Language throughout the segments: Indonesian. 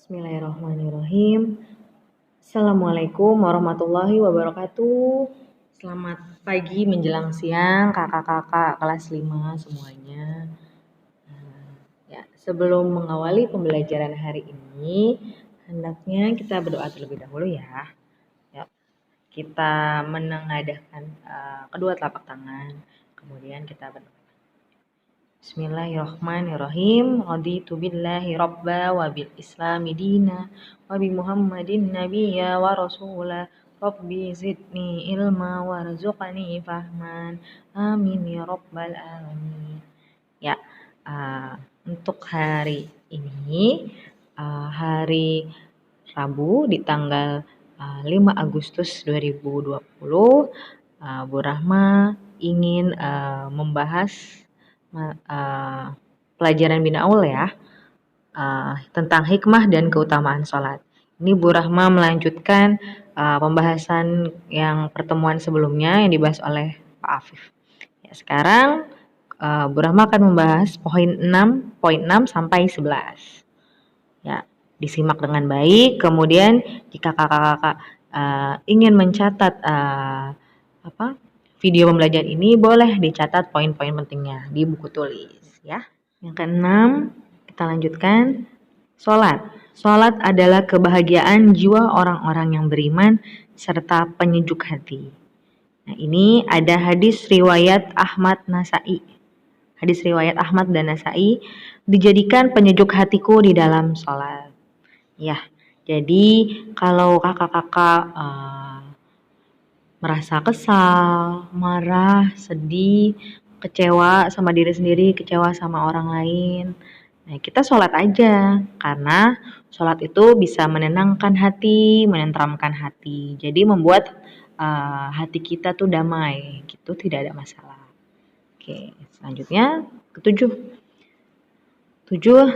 Bismillahirrahmanirrahim. Assalamualaikum warahmatullahi wabarakatuh. Selamat pagi menjelang siang kakak-kakak kelas 5 semuanya. Ya, sebelum mengawali pembelajaran hari ini, hendaknya kita berdoa terlebih dahulu ya. Kita menengadahkan kedua telapak tangan, kemudian kita berdoa. Bismillahirrahmanirrahim. Raditu billahi rabba wa bil islami dina wa bi Muhammadin nabiyya wa rasula. Rabbi zidni ilma warzuqni fahman. Amin ya rabbal alamin. Ya, untuk hari ini hari Rabu di tanggal 5 Agustus 2020, Bu Rahma ingin membahas pelajaran Bina Aul ya, tentang hikmah dan keutamaan sholat. Ini Bu Rahma melanjutkan pembahasan yang pertemuan sebelumnya yang dibahas oleh Pak Afif. Ya, sekarang Bu Rahma akan membahas poin 6 sampai 11. Ya, disimak dengan baik. Kemudian jika kakak-kakak ingin mencatat video pembelajaran ini, boleh dicatat poin-poin pentingnya di buku tulis ya. Yang keenam, kita lanjutkan. Sholat adalah kebahagiaan jiwa orang-orang yang beriman serta penyejuk hati. Nah, ini ada hadis riwayat Ahmad dan Nasai, dijadikan penyejuk hatiku di dalam sholat. Ya, jadi kalau kakak-kakak merasa kesal, marah, sedih, kecewa sama diri sendiri, kecewa sama orang lain, nah kita sholat aja, karena sholat itu bisa menenangkan hati, menenteramkan hati, jadi membuat hati kita tuh damai, gitu, tidak ada masalah. Oke, selanjutnya ketujuh.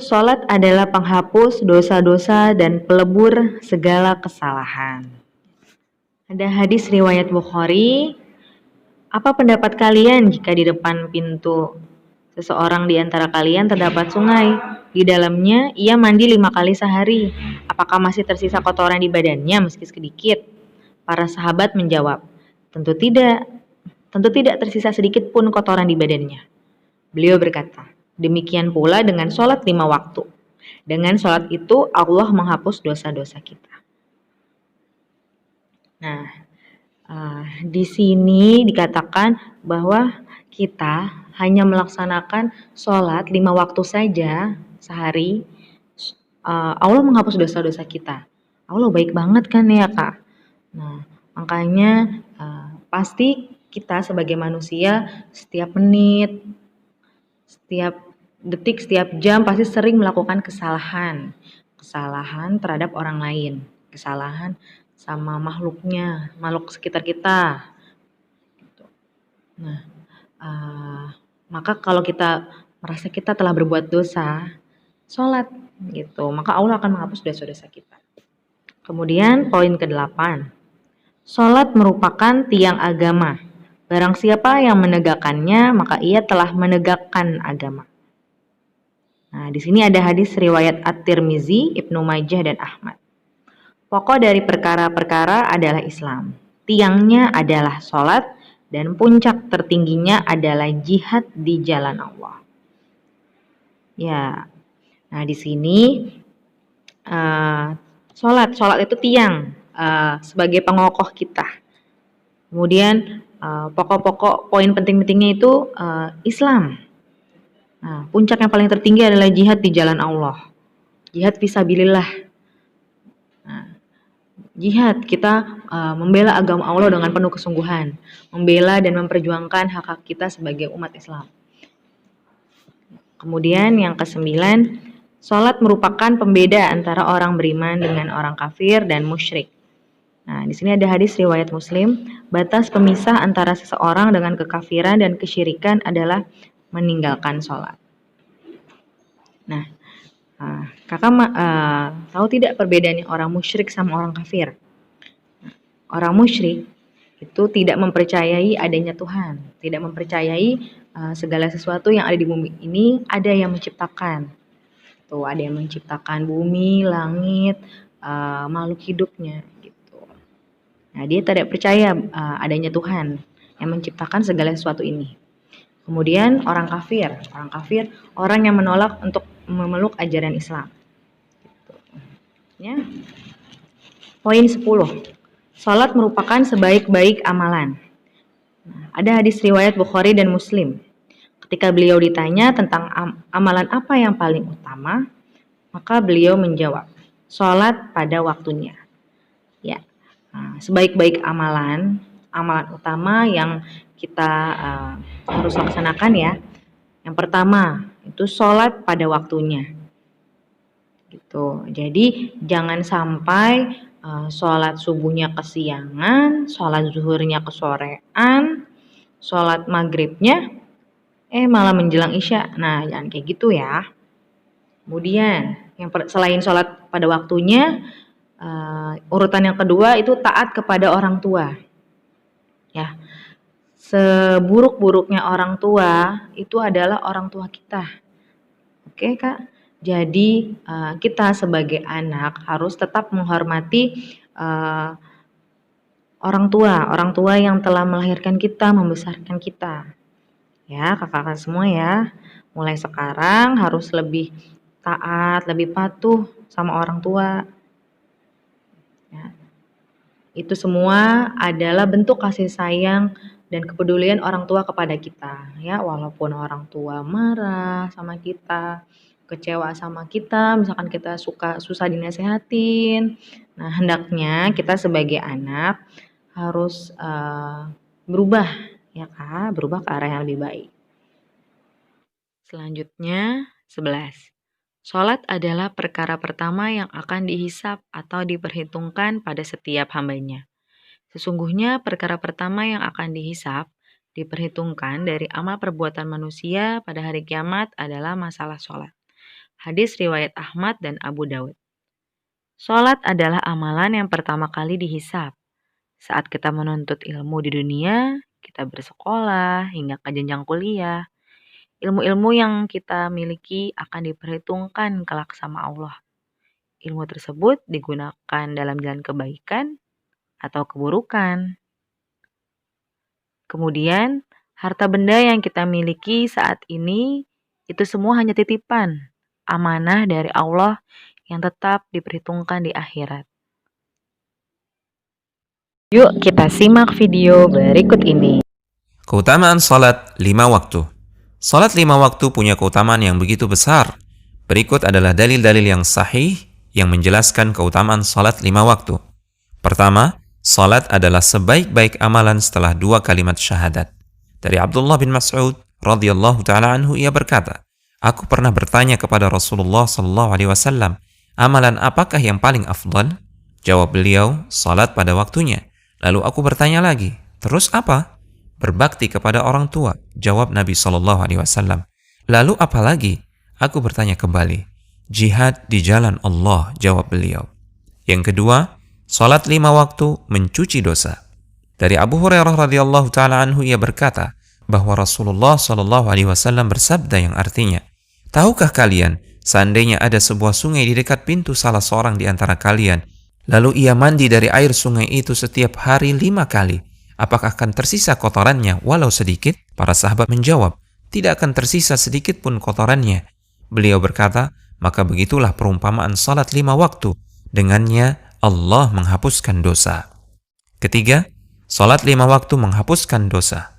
Sholat adalah penghapus dosa-dosa dan pelebur segala kesalahan. Ada hadis riwayat Bukhari. Apa pendapat kalian jika di depan pintu seseorang di antara kalian terdapat sungai? Di dalamnya ia mandi 5 kali sehari. Apakah masih tersisa kotoran di badannya meski sedikit? Para sahabat menjawab, tentu tidak. Tentu tidak tersisa sedikit pun kotoran di badannya. Beliau berkata, demikian pula dengan sholat 5 waktu. Dengan sholat itu Allah menghapus dosa-dosa kita. Nah, di sini dikatakan bahwa kita hanya melaksanakan sholat 5 waktu saja sehari, Allah menghapus dosa-dosa kita. Allah baik banget kan ya Kak? Nah, makanya pasti kita sebagai manusia setiap menit, setiap detik, setiap jam pasti sering melakukan kesalahan terhadap orang lain, kesalahan sama makhluknya, makhluk sekitar kita. Nah, maka kalau kita merasa kita telah berbuat dosa, sholat gitu, maka Allah akan menghapus dosa-dosa kita. Kemudian poin ke-8, sholat merupakan tiang agama. Barang siapa yang menegakkannya, maka ia telah menegakkan agama. Nah, di sini ada hadis riwayat At-Tirmizi, Ibnu Majah dan Ahmad. Pokok dari perkara-perkara adalah Islam. Tiangnya adalah sholat dan puncak tertingginya adalah jihad di jalan Allah. Ya, nah di sini sholat itu tiang sebagai pengokoh kita. Kemudian pokok-pokok poin penting-pentingnya itu Islam. Nah, puncak yang paling tertinggi adalah jihad di jalan Allah. Jihad fisabilillah. Nah, jihad kita membela agama Allah dengan penuh kesungguhan, membela dan memperjuangkan hak-hak kita sebagai umat Islam. Kemudian yang ke-9, sholat merupakan pembeda antara orang beriman dengan orang kafir dan musyrik. Nah, di sini ada hadis riwayat Muslim, batas pemisah antara seseorang dengan kekafiran dan kesyirikan adalah meninggalkan sholat. Nah, kakak tahu tidak perbedaannya orang musyrik sama orang kafir? Orang musyrik itu tidak mempercayai adanya Tuhan, tidak mempercayai segala sesuatu yang ada di bumi ini ada yang menciptakan. Tuh, ada yang menciptakan bumi, langit, makhluk hidupnya gitu. Nah, dia tidak percaya adanya Tuhan yang menciptakan segala sesuatu ini. Kemudian orang kafir orang yang menolak untuk memeluk ajaran Islam. Gitu. Ya. Poin 10. Salat merupakan sebaik-baik amalan. Nah, ada hadis riwayat Bukhari dan Muslim. Ketika beliau ditanya tentang amalan apa yang paling utama, maka beliau menjawab, salat pada waktunya. Ya, sebaik-baik amalan utama yang kita harus laksanakan ya. Yang pertama itu sholat pada waktunya, gitu. Jadi jangan sampai sholat subuhnya kesiangan, sholat zuhurnya kesorean, sholat maghribnya malah menjelang isya. Nah, jangan kayak gitu ya. Kemudian selain sholat pada waktunya, urutan yang kedua itu taat kepada orang tua. Ya, seburuk-buruknya orang tua itu adalah orang tua kita. Oke Kak, jadi kita sebagai anak harus tetap menghormati orang tua yang telah melahirkan kita, membesarkan kita. Ya, kakak-kakak semua ya, mulai sekarang harus lebih taat, lebih patuh sama orang tua. Ya. Itu semua adalah bentuk kasih sayang dan kepedulian orang tua kepada kita. Ya, walaupun orang tua marah sama kita, kecewa sama kita, misalkan kita susah dinasehatin. Nah, hendaknya kita sebagai anak harus berubah ya Kak, berubah ke arah yang lebih baik. Selanjutnya 11. Salat adalah perkara pertama yang akan dihisab atau diperhitungkan pada setiap hambanya. Sesungguhnya perkara pertama yang akan dihisab, diperhitungkan dari amal perbuatan manusia pada hari kiamat adalah masalah salat. Hadis riwayat Ahmad dan Abu Daud. Salat adalah amalan yang pertama kali dihisab. Saat kita menuntut ilmu di dunia, kita bersekolah hingga ke jenjang kuliah, ilmu-ilmu yang kita miliki akan diperhitungkan kelak sama Allah. Ilmu tersebut digunakan dalam jalan kebaikan atau keburukan. Kemudian, harta benda yang kita miliki saat ini itu semua hanya titipan, amanah dari Allah yang tetap diperhitungkan di akhirat. Yuk kita simak video berikut ini. Keutamaan salat 5 waktu. Salat 5 waktu punya keutamaan yang begitu besar. Berikut adalah dalil-dalil yang sahih yang menjelaskan keutamaan salat 5 waktu. Pertama, salat adalah sebaik-baik amalan setelah 2 kalimat syahadat. Dari Abdullah bin Mas'ud radhiyallahu taala anhu, ia berkata, "Aku pernah bertanya kepada Rasulullah sallallahu alaihi wasallam, amalan apakah yang paling afdal?" Jawab beliau, salat pada waktunya. Lalu aku bertanya lagi, terus apa? Berbakti kepada orang tua, jawab Nabi sallallahu alaihi wasallam. Lalu apa lagi? Aku bertanya kembali. Jihad di jalan Allah, jawab beliau. Yang kedua, salat 5 waktu mencuci dosa. Dari Abu Hurairah radhiyallahu taala anhu, ia berkata bahwa Rasulullah sallallahu alaihi wasallam bersabda yang artinya, "Tahukah kalian, seandainya ada sebuah sungai di dekat pintu salah seorang di antara kalian, lalu ia mandi dari air sungai itu setiap hari 5 kali, apakah akan tersisa kotorannya walau sedikit?" Para sahabat menjawab, "Tidak akan tersisa sedikit pun kotorannya." Beliau berkata, "Maka begitulah perumpamaan salat 5 waktu. Dengannya Allah menghapuskan dosa." Ketiga, salat 5 waktu menghapuskan dosa.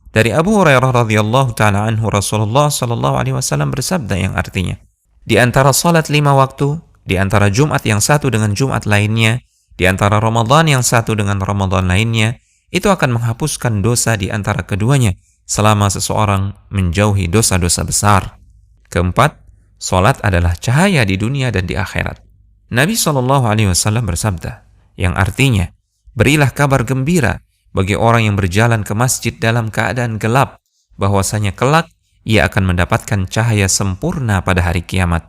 Dari Abu Hurairah radhiyallahu taala anhu, Rasulullah sallallahu alaihi wasallam bersabda yang artinya, di antara salat 5 waktu, di antara Jumat yang satu dengan Jumat lainnya, di antara Ramadan yang satu dengan Ramadan lainnya, itu akan menghapuskan dosa di antara keduanya selama seseorang menjauhi dosa-dosa besar. Keempat, salat adalah cahaya di dunia dan di akhirat. Nabi SAW bersabda, yang artinya, berilah kabar gembira bagi orang yang berjalan ke masjid dalam keadaan gelap, bahwasanya kelak ia akan mendapatkan cahaya sempurna pada hari kiamat.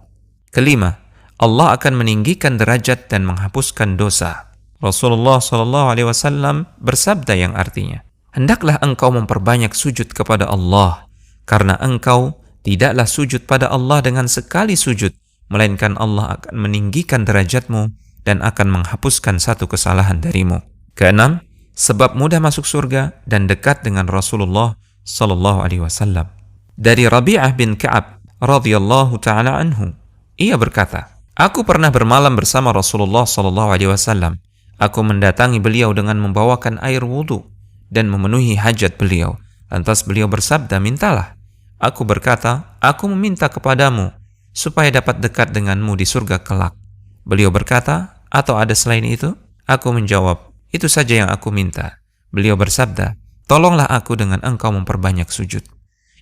Kelima, Allah akan meninggikan derajat dan menghapuskan dosa. Rasulullah SAW bersabda yang artinya, hendaklah engkau memperbanyak sujud kepada Allah, karena engkau tidaklah sujud pada Allah dengan sekali sujud, melainkan Allah akan meninggikan derajatmu dan akan menghapuskan satu kesalahan darimu. Keenam, sebab mudah masuk surga dan dekat dengan Rasulullah sallallahu alaihi wasallam. Dari Rabi'ah bin Ka'ab radhiyallahu taala anhu, ia berkata, "Aku pernah bermalam bersama Rasulullah sallallahu alaihi wasallam. Aku mendatangi beliau dengan membawakan air wudu dan memenuhi hajat beliau. Lantas beliau bersabda, 'Mintalah.' Aku berkata, 'Aku meminta kepadamu supaya dapat dekat denganmu di surga kelak.' Beliau berkata, 'Atau ada selain itu?' Aku menjawab, 'Itu saja yang aku minta.' Beliau bersabda, 'Tolonglah aku dengan engkau memperbanyak sujud.'"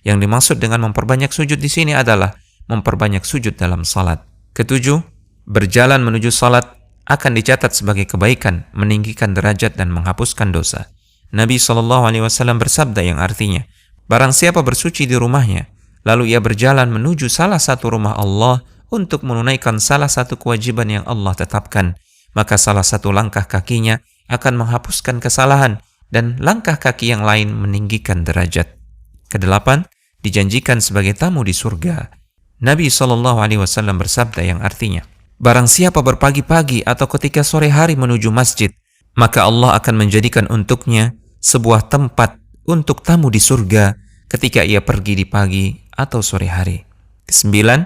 Yang dimaksud dengan memperbanyak sujud di sini adalah memperbanyak sujud dalam salat. Ketujuh, berjalan menuju salat akan dicatat sebagai kebaikan, meninggikan derajat dan menghapuskan dosa. Nabi SAW bersabda yang artinya, barang siapa bersuci di rumahnya, lalu ia berjalan menuju salah satu rumah Allah untuk menunaikan salah satu kewajiban yang Allah tetapkan, maka salah satu langkah kakinya akan menghapuskan kesalahan dan langkah kaki yang lain meninggikan derajat. Kedelapan, dijanjikan sebagai tamu di surga. Nabi SAW bersabda yang artinya, barang siapa berpagi-pagi atau ketika sore hari menuju masjid, maka Allah akan menjadikan untuknya sebuah tempat untuk tamu di surga ketika ia pergi di pagi atau sore hari. Kesembilan,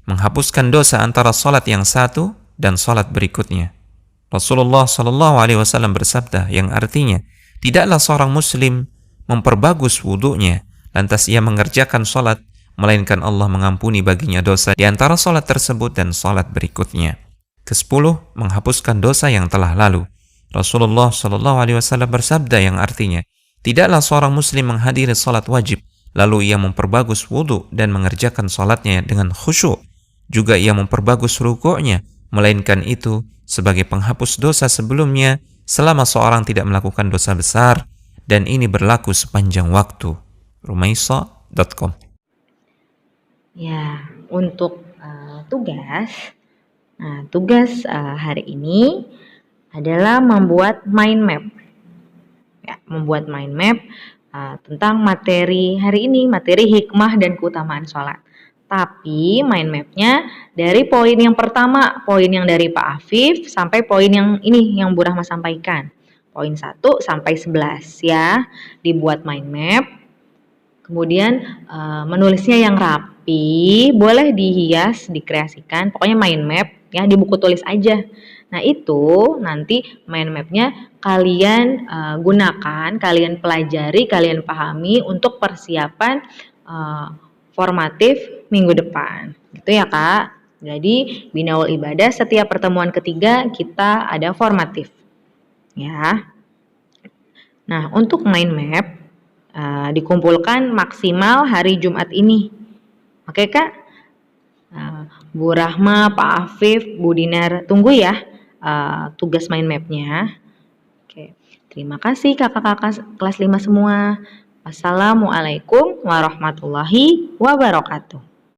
menghapuskan dosa antara salat yang satu dan salat berikutnya. Rasulullah SAW bersabda yang artinya, tidaklah seorang muslim memperbagus wudunya lantas ia mengerjakan salat, melainkan Allah mengampuni baginya dosa di antara salat tersebut dan salat berikutnya. Kesepuluh, menghapuskan dosa yang telah lalu. Rasulullah SAW bersabda yang artinya, tidaklah seorang muslim menghadiri salat wajib, lalu ia memperbagus wudu dan mengerjakan salatnya dengan khusyuk. Juga ia memperbagus rukuknya, melainkan itu sebagai penghapus dosa sebelumnya selama seorang tidak melakukan dosa besar, dan ini berlaku sepanjang waktu. Rumaisa.com. Ya, untuk tugas hari ini adalah membuat mind map. Ya, membuat mind map tentang materi hari ini, materi hikmah dan keutamaan sholat. Tapi mind mapnya dari poin yang pertama, poin yang dari Pak Afif, sampai poin yang ini yang Bu Rahma sampaikan. Poin 1 sampai 11 ya, dibuat mind map. Kemudian menulisnya yang rapi, boleh dihias, dikreasikan, pokoknya mind map ya, di buku tulis aja. Nah itu nanti mind mapnya kalian gunakan, kalian pelajari, kalian pahami untuk persiapan formatif minggu depan. Gitu ya Kak. Jadi Binaul Ibadah setiap pertemuan ketiga kita ada formatif. Ya. Nah untuk mind map dikumpulkan maksimal hari Jumat ini. Oke Kak? Bu Rahma, Pak Afif, Bu Dinar, tunggu ya tugas mind mapnya. Oke, terima kasih kakak-kakak kelas 5 semua. Wassalamualaikum warahmatullahi wabarakatuh.